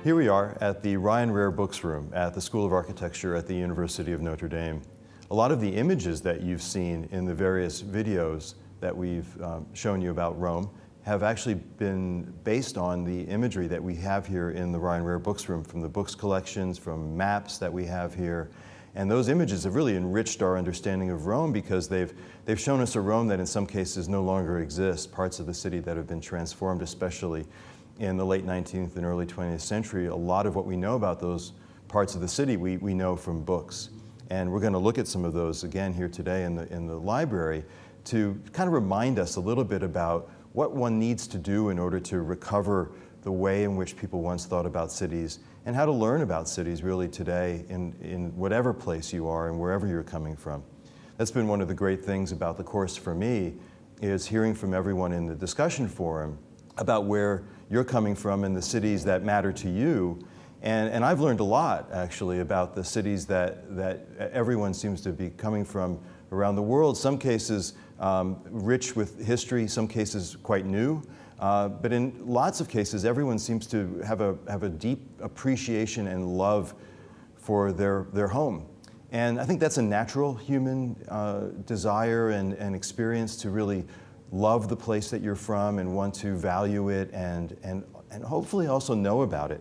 Here we are at the Ryan Rare Books Room at the School of Architecture at the University of Notre Dame. A lot of the images that you've seen in the various videos that we've shown you about Rome have actually been based on the imagery that we have here in the Ryan Rare Books Room, from the books collections, from maps that we have here. And those images have really enriched our understanding of Rome because they've shown us a Rome that in some cases no longer exists, parts of the city that have been transformed, especially in the late 19th and early 20th century. A lot of what we know about those parts of the city we know from books. And we're going to look at some of those again here today in the library to kind of remind us a little bit about what one needs to do in order to recover the way in which people once thought about cities and how to learn about cities really today in whatever place you are and wherever you're coming from. That's been one of the great things about the course for me, is hearing from everyone in the discussion forum about where you're coming from and the cities that matter to you. And I've learned a lot, actually, about the cities that everyone seems to be coming from around the world. Some cases rich with history, some cases quite new. But in lots of cases, everyone seems to have a deep appreciation and love for their home. And I think that's a natural human desire and experience, to really love the place that you're from and want to value it and hopefully also know about it.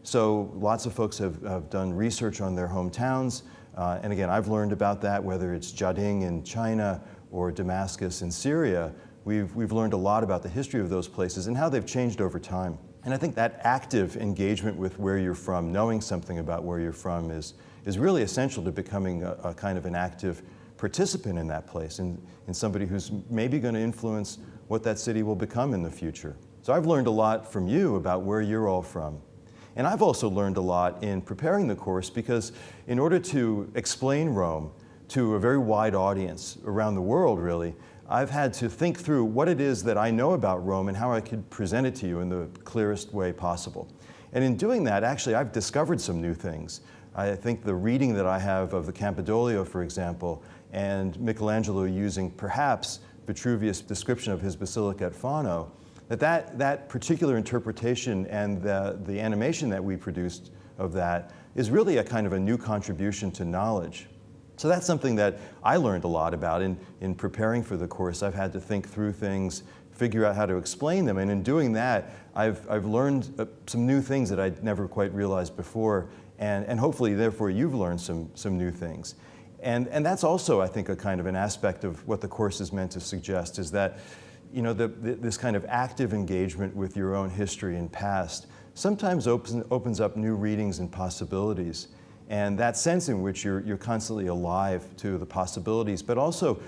So lots of folks have done research on their hometowns. And again, I've learned about that, whether it's Jiading in China or Damascus in Syria. We've learned a lot about the history of those places and how they've changed over time. And I think that active engagement with where you're from, knowing something about where you're from, is really essential to becoming a kind of an active participant in that place and somebody who's maybe going to influence what that city will become in the future. So I've learned a lot from you about where you're all from. And I've also learned a lot in preparing the course, because in order to explain Rome to a very wide audience around the world, really, I've had to think through what it is that I know about Rome and how I could present it to you in the clearest way possible. And in doing that, actually, I've discovered some new things. I think the reading that I have of the Campidoglio, for example, and Michelangelo using perhaps Vitruvius' description of his basilica at Fano, that particular interpretation and the animation that we produced of that is really a kind of a new contribution to knowledge. So that's something that I learned a lot about in preparing for the course. I've had to think through things, figure out how to explain them, and in doing that, I've learned some new things that I'd never quite realized before, and hopefully, therefore, you've learned some new things. And that's also, I think, a kind of an aspect of what the course is meant to suggest, is that, you know, this kind of active engagement with your own history and past sometimes opens up new readings and possibilities. And that sense in which you're constantly alive to the possibilities, but also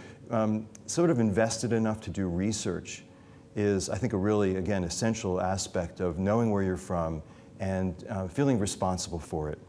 sort of invested enough to do research, is, I think, a really, again, essential aspect of knowing where you're from and feeling responsible for it.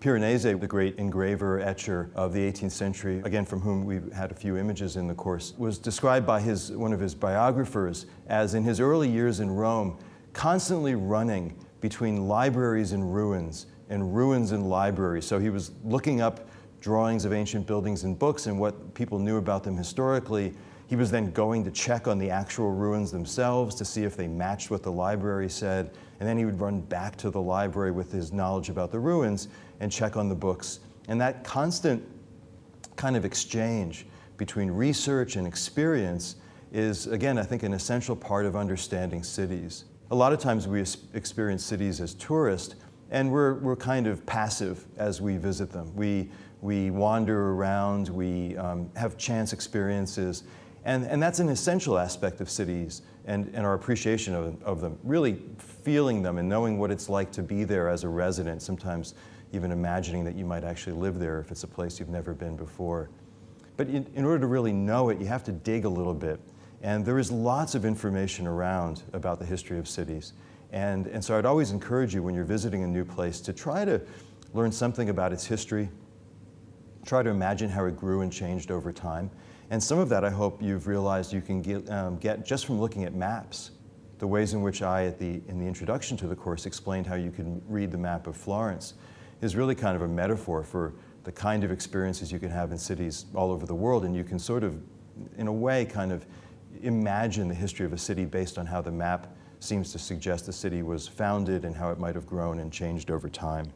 Piranesi, the great engraver, etcher of the 18th century, again, from whom we've had a few images in the course, was described by one of his biographers as, in his early years in Rome, constantly running between libraries and ruins and libraries. So he was looking up drawings of ancient buildings in books and what people knew about them historically. He was then going to check on the actual ruins themselves to see if they matched what the library said, and then he would run back to the library with his knowledge about the ruins and check on the books. And that constant kind of exchange between research and experience is, again, I think, an essential part of understanding cities. A lot of times we experience cities as tourists, and we're kind of passive as we visit them. We wander around, we have chance experiences, and that's an essential aspect of cities and our appreciation of them, really feeling them and knowing what it's like to be there as a resident, sometimes even imagining that you might actually live there if it's a place you've never been before. But in order to really know it, you have to dig a little bit. And there is lots of information around about the history of cities. And so I'd always encourage you, when you're visiting a new place, to try to learn something about its history, try to imagine how it grew and changed over time. And some of that, I hope you've realized you can get just from looking at maps. The ways in which I, in the introduction to the course, explained how you can read the map of Florence is really kind of a metaphor for the kind of experiences you can have in cities all over the world. And you can sort of, in a way, kind of imagine the history of a city based on how the map seems to suggest the city was founded and how it might have grown and changed over time.